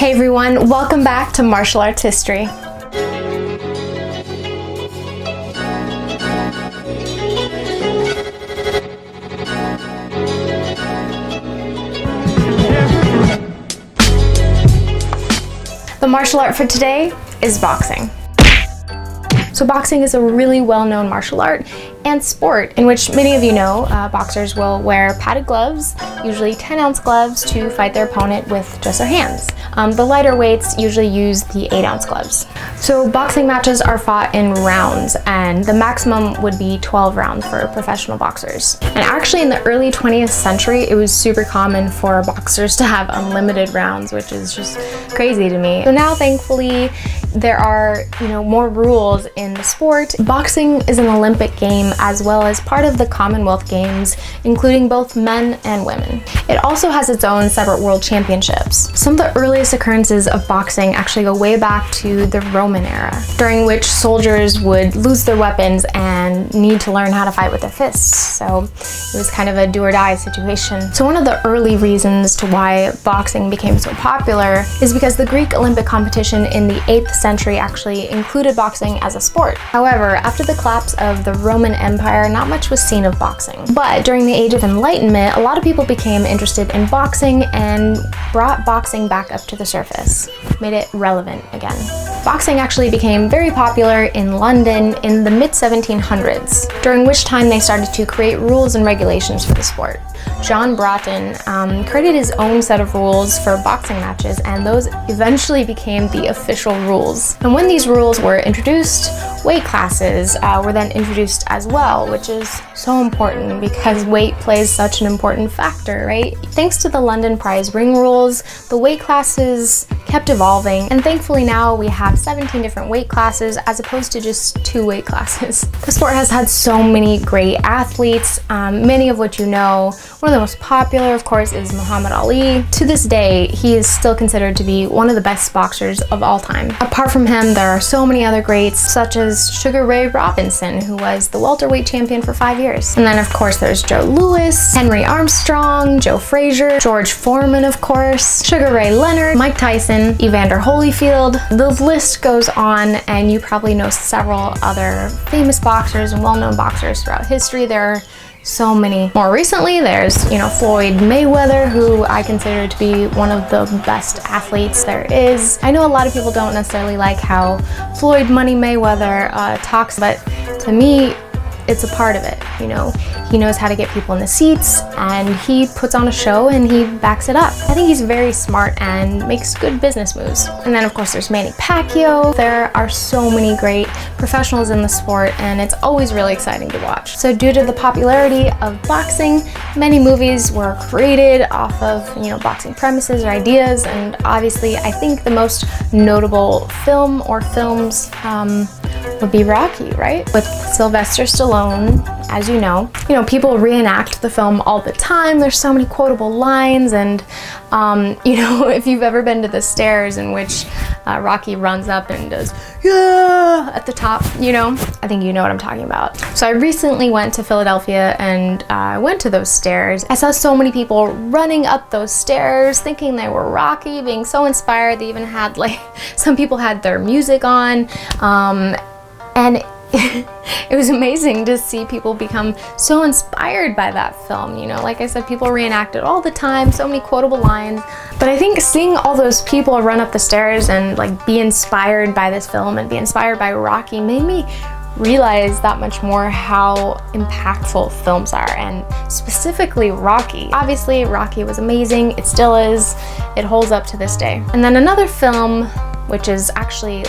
Hey everyone, welcome back to Martial Arts History. The martial art for today is boxing. So boxing is a really well-known martial art and sport in which many of you know boxers will wear padded gloves, usually 10-ounce gloves, to fight their opponent with just their hands. The lighter weights usually use the 8-ounce gloves. So boxing matches are fought in rounds, and the maximum would be 12 rounds for professional boxers. And actually in the early 20th century, it was super common for boxers to have unlimited rounds, which is just crazy to me. So now thankfully there are, more rules in the sport. Boxing is an Olympic game as well as part of the Commonwealth Games, including both men and women. It also has its own separate world championships. Some of the earliest occurrences of boxing actually go way back to the Roman era, during which soldiers would lose their weapons and need to learn how to fight with their fists. So it was kind of a do or die situation. So one of the early reasons to why boxing became so popular is because the Greek Olympic competition in the 8th century actually included boxing as a sport. However, after the collapse of the Roman Empire, not much was seen of boxing. But during the Age of Enlightenment, a lot of people became interested in boxing and brought boxing back up to the surface, made it relevant again. Boxing actually became very popular in London in the mid-1700s, during which time they started to create rules and regulations for the sport. John Broughton created his own set of rules for boxing matches, and those eventually became the official rules. And when these rules were introduced, weight classes were then introduced as well, which is so important because weight plays such an important factor, right? Thanks to the London Prize Ring rules, the weight classes kept evolving, and thankfully now we have 17 different weight classes as opposed to just 2 weight classes. The sport has had so many great athletes, many of which you know. One of the most popular, of course, is Muhammad Ali. To this day, he is still considered to be one of the best boxers of all time. Apart from him, there are so many other greats, such as Sugar Ray Robinson, who was the welterweight champion for 5 years. And then, of course, there's Joe Louis, Henry Armstrong, Joe Frazier, George Foreman, of course, Sugar Ray Leonard, Mike Tyson, Evander Holyfield. The list goes on, and you probably know several other famous boxers and well-known boxers throughout history. There are so many. More recently, there's, Floyd Mayweather, who I consider to be one of the best athletes there is. I know a lot of people don't necessarily like how Floyd Money Mayweather talks, but to me, it's a part of it, He knows how to get people in the seats, and he puts on a show and he backs it up. I think he's very smart and makes good business moves. And then of course there's Manny Pacquiao. There are so many great professionals in the sport, and it's always really exciting to watch. So due to the popularity of boxing, many movies were created off of, boxing premises or ideas, and obviously I think the most notable film or films would be Rocky, right? With Sylvester Stallone, as you know. People reenact the film all the time. There's so many quotable lines, and if you've ever been to the stairs in which Rocky runs up and does yeah at the top, I think you know what I'm talking about. So I recently went to Philadelphia and I went to those stairs. I saw so many people running up those stairs thinking they were Rocky, being so inspired. They even had some people had their music on, and it was amazing to see people become so inspired by that film. Like I said, people reenact it all the time, so many quotable lines. But I think seeing all those people run up the stairs and be inspired by this film and be inspired by Rocky made me realize that much more how impactful films are, and specifically Rocky. Obviously, Rocky was amazing. It still is. It holds up to this day. And then another film, which is actually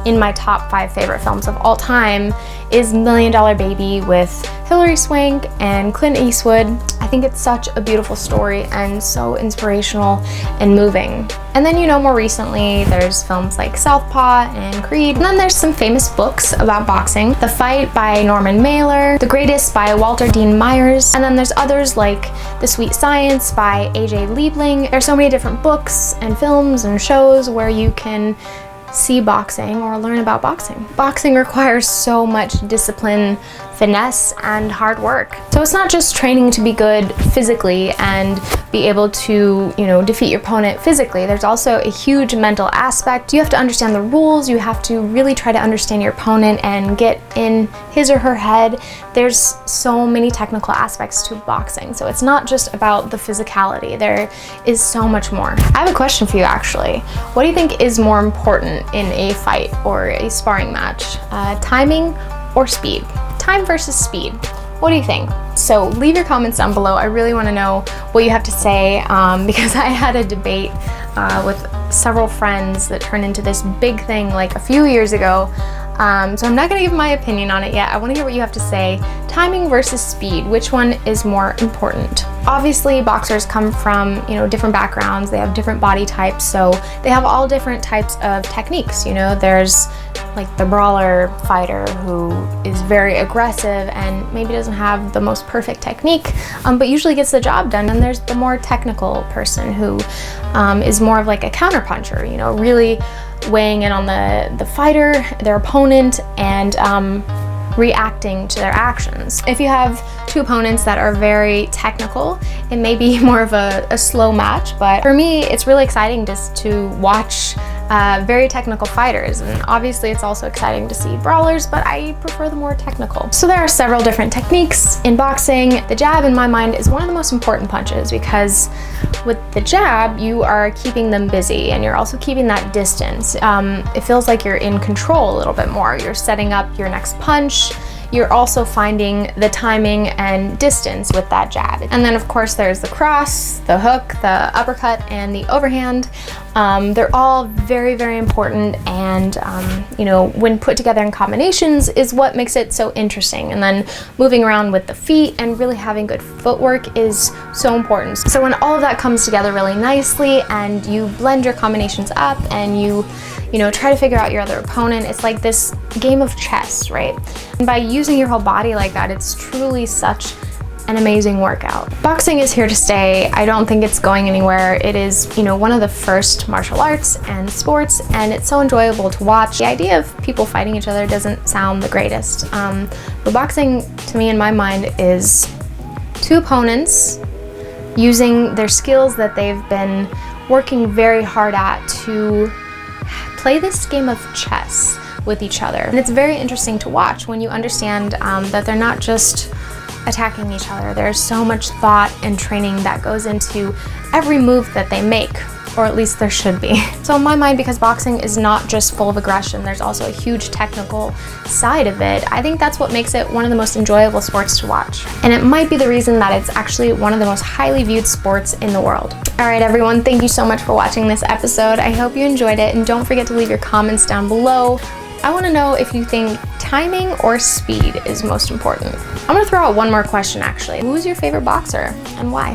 in my top 5 favorite films of all time, is $1 Million Baby with Hilary Swank and Clint Eastwood. I think it's such a beautiful story and so inspirational and moving. And then, more recently, there's films like Southpaw and Creed. And then there's some famous books about boxing. The Fight by Norman Mailer, The Greatest by Walter Dean Myers, and then there's others like The Sweet Science by A.J. Liebling. There's so many different books and films and shows where you can see boxing or learn about boxing. Boxing requires so much discipline, finesse and hard work. So it's not just training to be good physically and be able to, defeat your opponent physically. There's also a huge mental aspect. You have to understand the rules. You have to really try to understand your opponent and get in his or her head. There's so many technical aspects to boxing. So it's not just about the physicality. There is so much more. I have a question for you actually. What do you think is more important in a fight or a sparring match? Timing or speed? Time versus speed. What do you think? So leave your comments down below. I really want to know what you have to say because I had a debate with several friends that turned into this big thing like a few years ago. So I'm not going to give my opinion on it yet. I want to hear what you have to say. Timing versus speed, which one is more important? Obviously, boxers come from, different backgrounds. They have different body types, so they have all different types of techniques. There's like the brawler fighter who is very aggressive and maybe doesn't have the most perfect technique, but usually gets the job done. And there's the more technical person who is more of like a counterpuncher, really weighing in on the fighter, their opponent, and reacting to their actions. If you have two opponents that are very technical, it may be more of a slow match, but for me, it's really exciting just to watch very technical fighters, and obviously it's also exciting to see brawlers, but I prefer the more technical. So there are several different techniques in boxing. The jab, in my mind, is one of the most important punches because with the jab, you are keeping them busy and you're also keeping that distance. It feels like you're in control a little bit more. You're setting up your next punch. You're also finding the timing and distance with that jab. And then of course there's the cross, the hook, the uppercut, and the overhand. They're all very, very important, and when put together in combinations is what makes it so interesting. And then moving around with the feet and really having good footwork is so important. So when all of that comes together really nicely and you blend your combinations up and you try to figure out your other opponent, it's like this game of chess, right? And by using your whole body like that, it's truly such an amazing workout. Boxing is here to stay. I don't think it's going anywhere. It is, one of the first martial arts and sports, and it's so enjoyable to watch. The idea of people fighting each other doesn't sound the greatest. But boxing, to me, in my mind, is two opponents using their skills that they've been working very hard at to play this game of chess with each other. And it's very interesting to watch when you understand that they're not just attacking each other. There's so much thought and training that goes into every move that they make, or at least there should be. So in my mind, because boxing is not just full of aggression, there's also a huge technical side of it. I think that's what makes it one of the most enjoyable sports to watch. And it might be the reason that it's actually one of the most highly viewed sports in the world. All right, everyone, thank you so much for watching this episode. I hope you enjoyed it, and don't forget to leave your comments down below. I want to know if you think timing or speed is most important. I'm going to throw out one more question actually. Who's your favorite boxer and why?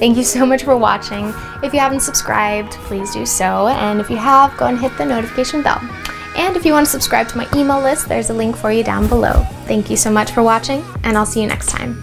Thank you so much for watching. If you haven't subscribed, please do so. And if you have, go and hit the notification bell. And if you want to subscribe to my email list, there's a link for you down below. Thank you so much for watching, and I'll see you next time.